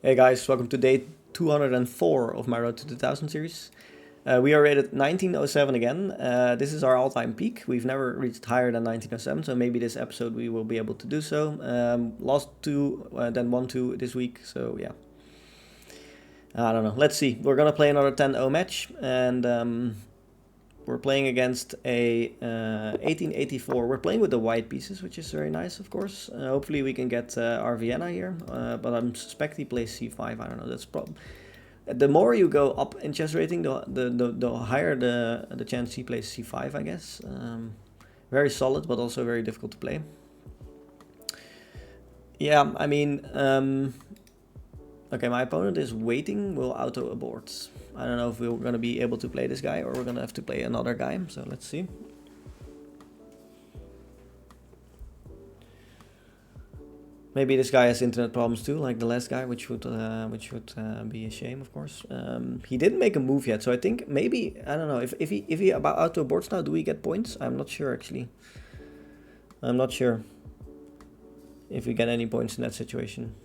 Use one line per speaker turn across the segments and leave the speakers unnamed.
Hey guys, welcome to day 204 of my Road to 2000 series. We are rated 1907 again. This is our all-time peak. We've never reached higher than 1907, so maybe this episode we will be able to do so. Lost 2, then 1-2 this week, so yeah. I don't know. Let's see. We're gonna play another 10-0 match, and we're playing against a 1884. We're playing with the white pieces, which is very nice, of course. Hopefully we can get our Vienna here, but I'm suspect he plays c5. I don't know. That's problem. The more you go up in chess rating, the higher the chance he plays c5, I guess. Very solid, but also very difficult to play. Yeah, I mean, okay, my opponent is waiting, will auto abort. I don't know if we're going to be able to play this guy or we're going to have to play another guy, so let's see. Maybe this guy has internet problems too, like the last guy, which would be a shame, of course. He didn't make a move yet, so I think maybe, I don't know, if he about auto aborts now, do we get points? I'm not sure, actually. I'm not sure if we get any points in that situation.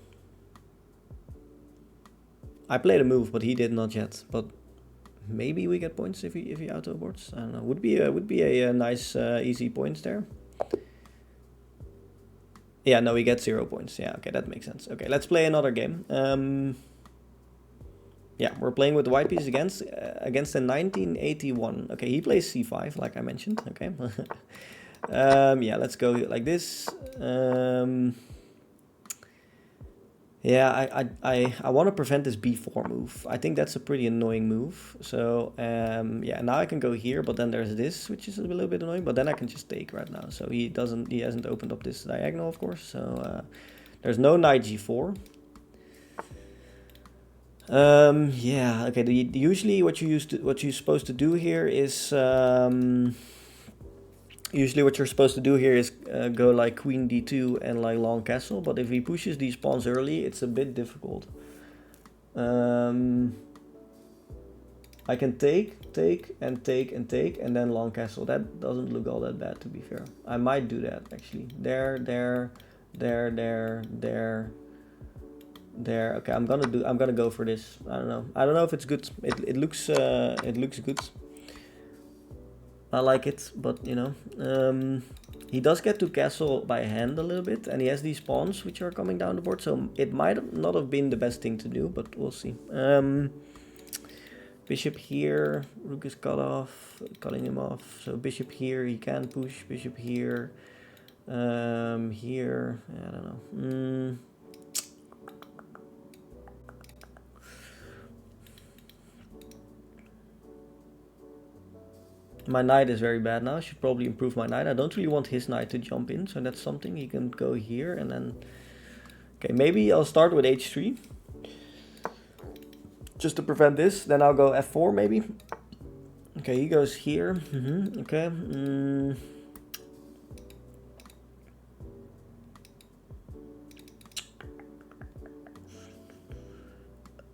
I played a move, but he did not yet. But maybe we get points if he auto aborts. I don't know. Would be a nice easy points there. Yeah, no, we get 0 points. Yeah, okay, that makes sense. Okay, let's play another game. Yeah, we're playing with the white piece against a 1981. Okay, he plays c5, like I mentioned. Okay. Yeah, let's go like this. Yeah, I want to prevent this b4 move. I think that's a pretty annoying move. So, yeah, now I can go here, but then there's this, which is a little bit annoying. But then I can just take right now. So he hasn't opened up this diagonal, of course. So there's no knight g4. Yeah, okay. Usually what you're supposed to do here is go like queen d2 and like long castle, but if he pushes these pawns early, it's a bit difficult. I can take, and then long castle. That doesn't look all that bad, to be fair. I might do that, actually. There. Okay, I'm gonna go for this. I don't know if it's good. It looks good. I like it, but you know, he does get to castle by hand a little bit, and he has these pawns which are coming down the board, so it might not have been the best thing to do, but we'll see. Bishop here, rook is cut off, cutting him off. So bishop here, he can push. Bishop here, here, I don't know. My knight is very bad now. I should probably improve my knight. I don't really want his knight to jump in, so that's something. He can go here and then... Okay, maybe I'll start with h3. Just to prevent this. Then I'll go f4 maybe. Okay, he goes here. Okay.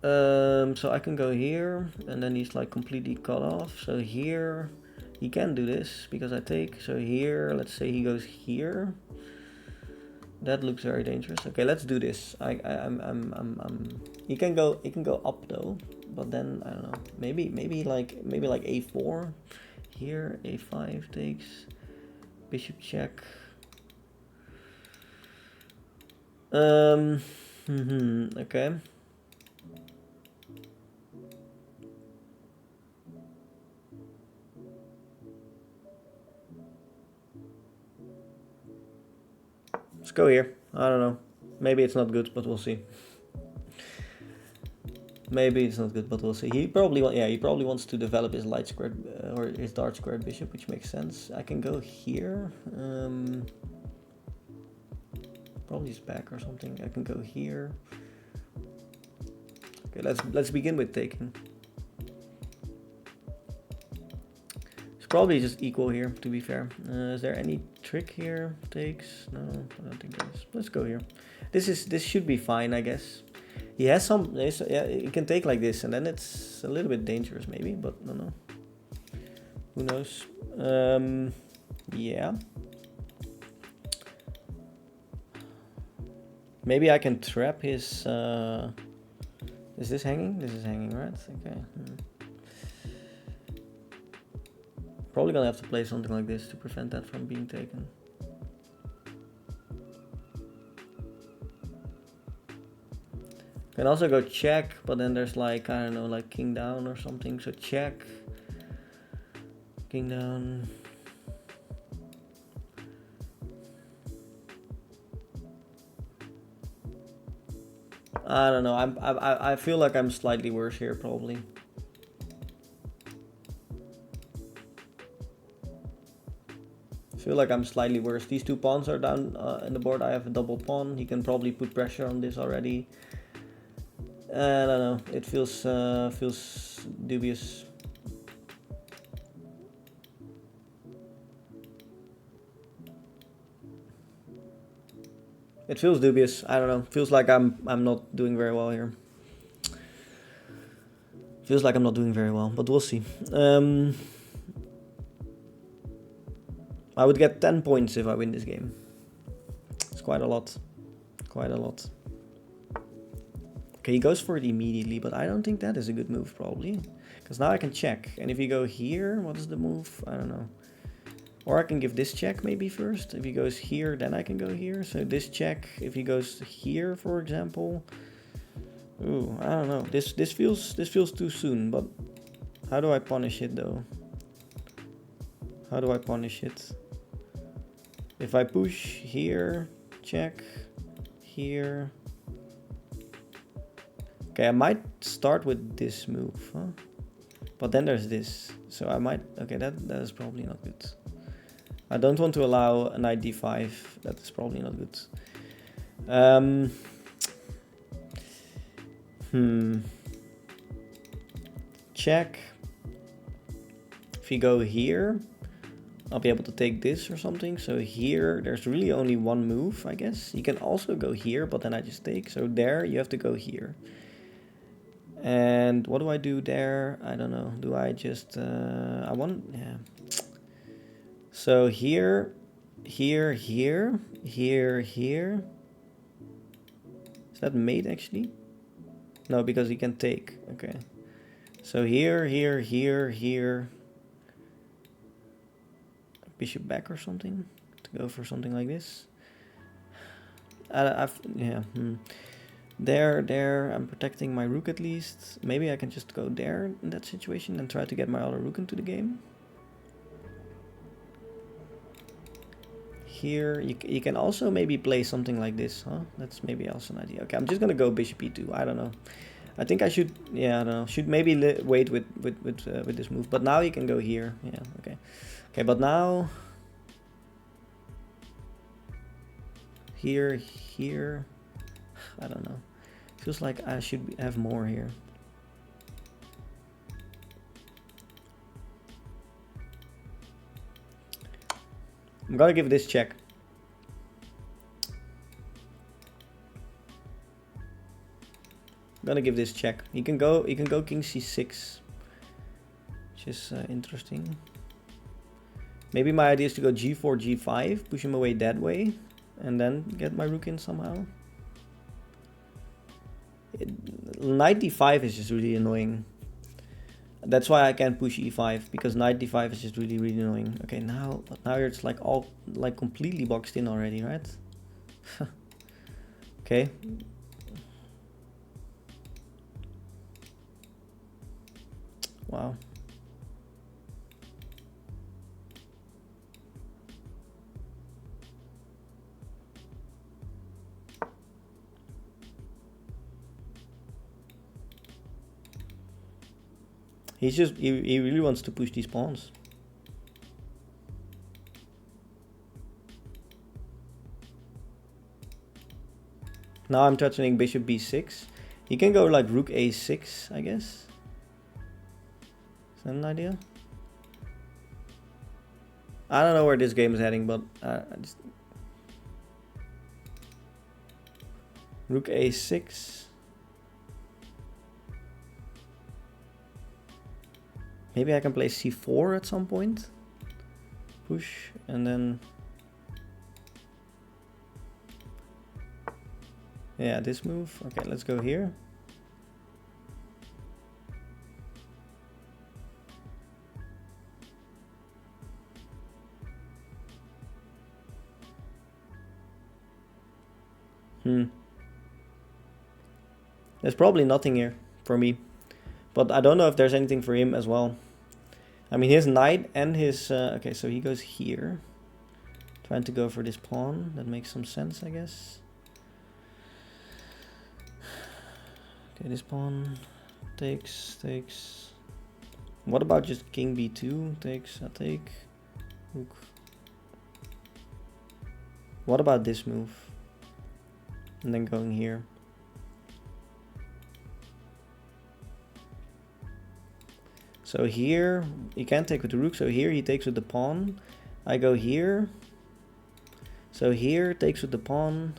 So I can go here, and then he's like completely cut off. So here... He can do this because I take. So here, let's say he goes here. That looks very dangerous. Okay, let's do this. He can go up though, but then I don't know. Maybe like a4 here. A5 takes. Bishop check. Okay. Let's go here. I don't know. Maybe it's not good, but we'll see. Maybe it's not good, but we'll see. He probably wants to develop his light squared or his dark squared bishop, which makes sense. I can go here. Probably his back or something. I can go here. Okay, let's begin with taking. It's probably just equal here, to be fair. Is there any trick here? Takes? No, I don't think there is. Let's go here. This should be fine, I guess. He has some. Yeah, he can take like this, and then it's a little bit dangerous, maybe. But no. Who knows? Yeah. Maybe I can trap his Is this hanging? This is hanging, right? Okay. Probably gonna have to play something like this to prevent that from being taken. Can also go check, but then there's like, I don't know, like king down or something. So check, king down. I don't know. I feel like I'm slightly worse here, probably. I feel like I'm slightly worse. These two pawns are down in the board. I have a double pawn. He can probably put pressure on this already. I don't know. It feels dubious. It feels dubious. I don't know. Feels like I'm not doing very well here. Feels like I'm not doing very well, but we'll see. I would get 10 points if I win this game. It's quite a lot. Quite a lot. Okay, he goes for it immediately, but I don't think that is a good move, probably. Because now I can check. And if you go here, what is the move? I don't know. Or I can give this check maybe first. If he goes here, then I can go here. So this check, if he goes here, for example. Ooh, I don't know. This feels too soon, but how do I punish it though? How do I punish it? If I push here, check, here. Okay, I might start with this move, huh? But then there's this. So I might, okay, that is probably not good. I don't want to allow a knight d5. That is probably not good. Check. If you go here, I'll be able to take this or something. So here, there's really only one move, I guess. You can also go here, but then I just take. So there, you have to go here. And what do I do there? I don't know. Do I just... yeah. So here, here, here, here, here. Is that mate actually? No, because he can take. Okay. So here, here, here, here. Bishop back or something. To go for something like this. Yeah. There, I'm protecting my rook at least. Maybe I can just go there in that situation and try to get my other rook into the game. Here, you can also maybe play something like this, huh? That's maybe also an idea. Okay, I'm just gonna go bishop e2. I don't know. I think I should, yeah, I don't know. Should maybe wait with this move. But now you can go here. Yeah, okay. Okay, but now here, here. I don't know. Feels like I should have more here. I'm gonna give this check. I'm gonna give this check. He can go king c6, which is interesting. Maybe my idea is to go g4, g5, push him away that way, and then get my rook in somehow. Knight d5 is just really annoying. That's why I can't push e5, because knight d5 is just really, really annoying. Okay, now it's like all like completely boxed in already, right? Okay. Wow. He really wants to push these pawns. Now I'm threatening bishop b6. He can go like rook a6, I guess. Is that an idea? I don't know where this game is heading, but I just... Rook a6. Maybe I can play c4 at some point. Push, and then... Yeah, this move. Okay, let's go here. There's probably nothing here for me. But I don't know if there's anything for him as well. I mean, his knight and his... okay, so he goes here. Trying to go for this pawn. That makes some sense, I guess. Okay, this pawn takes. What about just king b2? Takes, I take. Rook. What about this move? And then going here. So here, he can't take with the rook, so here he takes with the pawn. I go here. So here, takes with the pawn.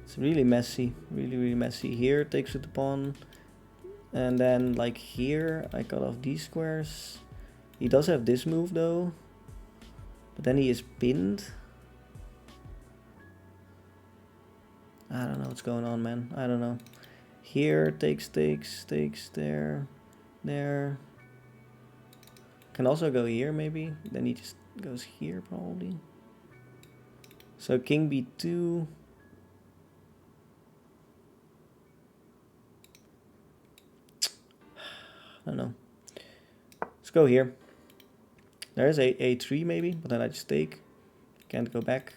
It's really messy, really messy. Here, takes with the pawn. And then, like here, I cut off these squares. He does have this move though. But then he is pinned. I don't know what's going on, man. I don't know. Here, takes there. Can also go here maybe. Then he just goes here probably. So king b2. I don't know. Let's go here. There's a3 maybe, but then I just take. Can't go back.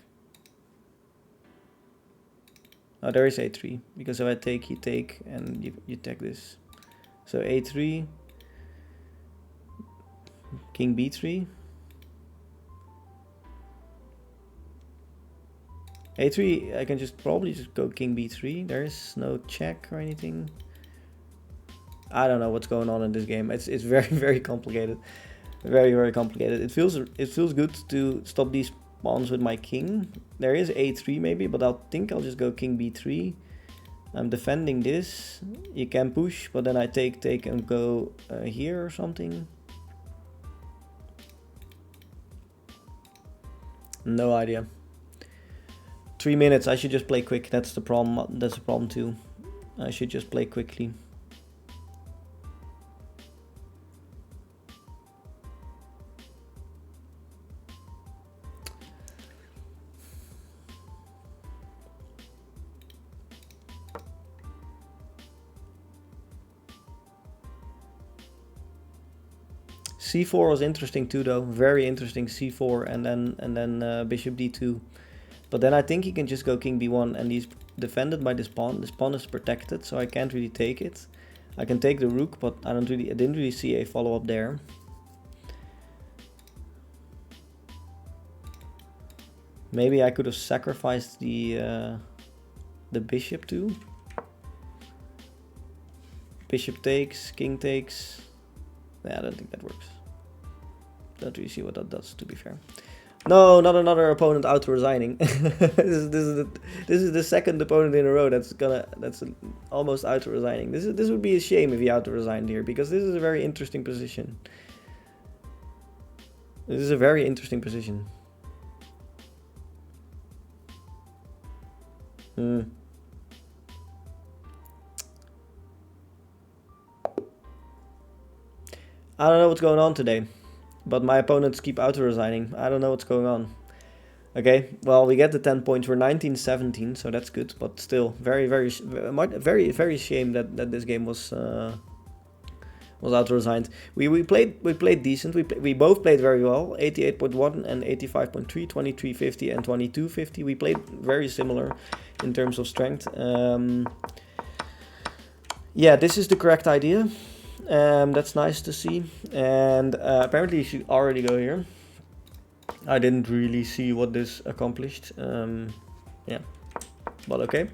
Oh, there is a3, because if I take, you take, and you take this. So a3, king b3. a3, I can probably just go king b3. There's no check or anything. I don't know what's going on in this game. It's very complicated. Very complicated. It feels good to stop these pawns with my king. There is a3 maybe, but I'll just go king b3. I'm defending this. You can push, but then I take and go here or something. No idea. 3 minutes. I should just play quick. That's the problem. That's the problem too. I should just play quickly. c4 was interesting too, though. Very interesting. c4 and then bishop d2. But then I think he can just go king b1, and he's defended by this pawn. This pawn is protected, so I can't really take it. I can take the rook, but I didn't really see a follow up there. Maybe I could have sacrificed the bishop too. Bishop takes, king takes. Yeah, I don't think that works. Don't really see what that does, to be fair. No, not another opponent auto-resigning. this is the second opponent in a row that's almost auto-resigning. This would be a shame if he auto-resigned here, because this is a very interesting position. This is a very interesting position. I don't know what's going on today, but my opponents keep auto-resigning. I don't know what's going on. Okay, well, we get the 10 points. We're 19-17, so that's good, but still very shame that this game was auto-resigned. We played decent. We both played very well. 88.1 and 85.3, 23.50 and 22.50. We played very similar in terms of strength. Yeah, this is the correct idea. That's nice to see. And apparently you should already go here. I didn't really see what this accomplished. Yeah, but okay.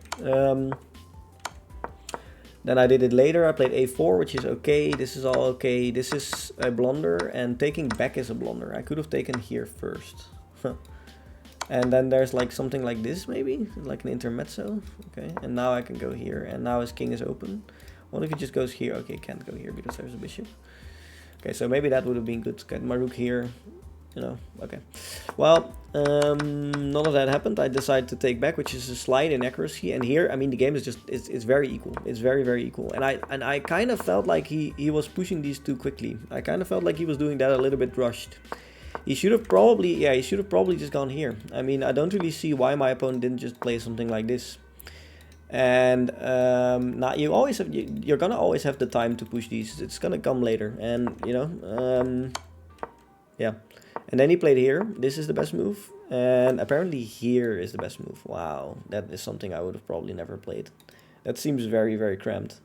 Then I did it later. I played a4, which is okay. This is all okay. This is a blunder, and taking back is a blunder. I could have taken here first. And then there's like something like this, maybe like an intermezzo. Okay, and now I can go here, and now his king is open. What if he just goes here? Okay, can't go here because there's a bishop. Okay, so maybe that would have been good to get my rook here. You know, okay. Well, none of that happened. I decided to take back, which is a slight inaccuracy. And here, I mean, the game is just, it's very equal. It's very equal. And I kind of felt like he was pushing these too quickly. I kind of felt like he was doing that a little bit rushed. He should have probably, yeah, he should have probably just gone here. I mean, I don't really see why my opponent didn't just play something like this. And now you always have, you're gonna always have the time to push these. It's gonna come later, and you know, yeah. And then he played here. This is the best move, and apparently here is the best move. Wow, that is something I would have probably never played. That seems very, very cramped.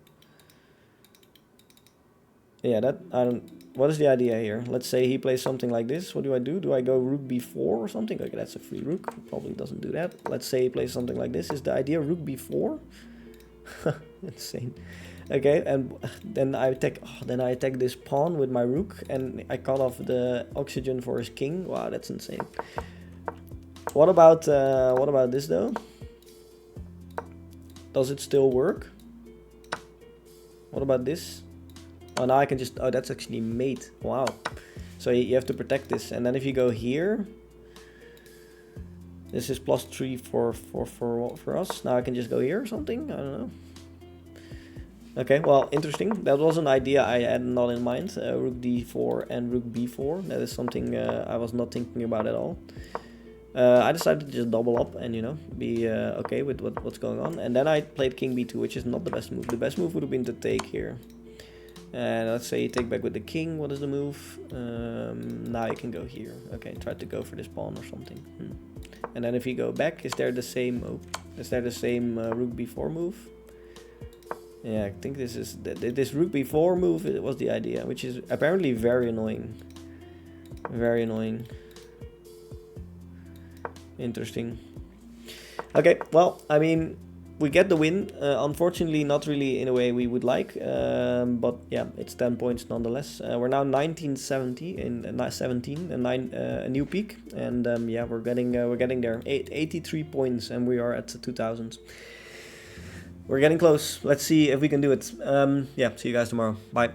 Yeah, that I don't. What is the idea here? Let's say he plays something like this. What do? Do I go rook b4 or something? Okay, that's a free rook. Probably doesn't do that. Let's say he plays something like this. Is the idea rook b4? Insane. Okay, and then I attack this pawn with my rook, and I cut off the oxygen for his king. Wow, that's insane. What about this though? Does it still work? What about this? Oh, now I can just... Oh, that's actually mate. Wow. So you have to protect this. And then if you go here... This is +3 for us. Now I can just go here or something? I don't know. Okay, well, interesting. That was an idea I had not in mind. Rook d4 and rook b4. That is something I was not thinking about at all. I decided to just double up and, you know, be okay with what's going on. And then I played king b2, which is not the best move. The best move would have been to take here. And let's say you take back with the king. What is the move? Now you can go here. Okay, try to go for this pawn or something. And then if you go back, is there the same? Oh, is there the same rook b4 move? Yeah, I think this is this rook b4 move. It was the idea, which is apparently very annoying. Very annoying. Interesting. Okay, well, I mean, we get the win. Unfortunately, not really in a way we would like, but yeah, it's 10 points nonetheless. We're now 1970 in 17, a new peak, and yeah, we're getting there. 83 points, and we are at 2000. We're getting close. Let's see if we can do it. Yeah, see you guys tomorrow. Bye.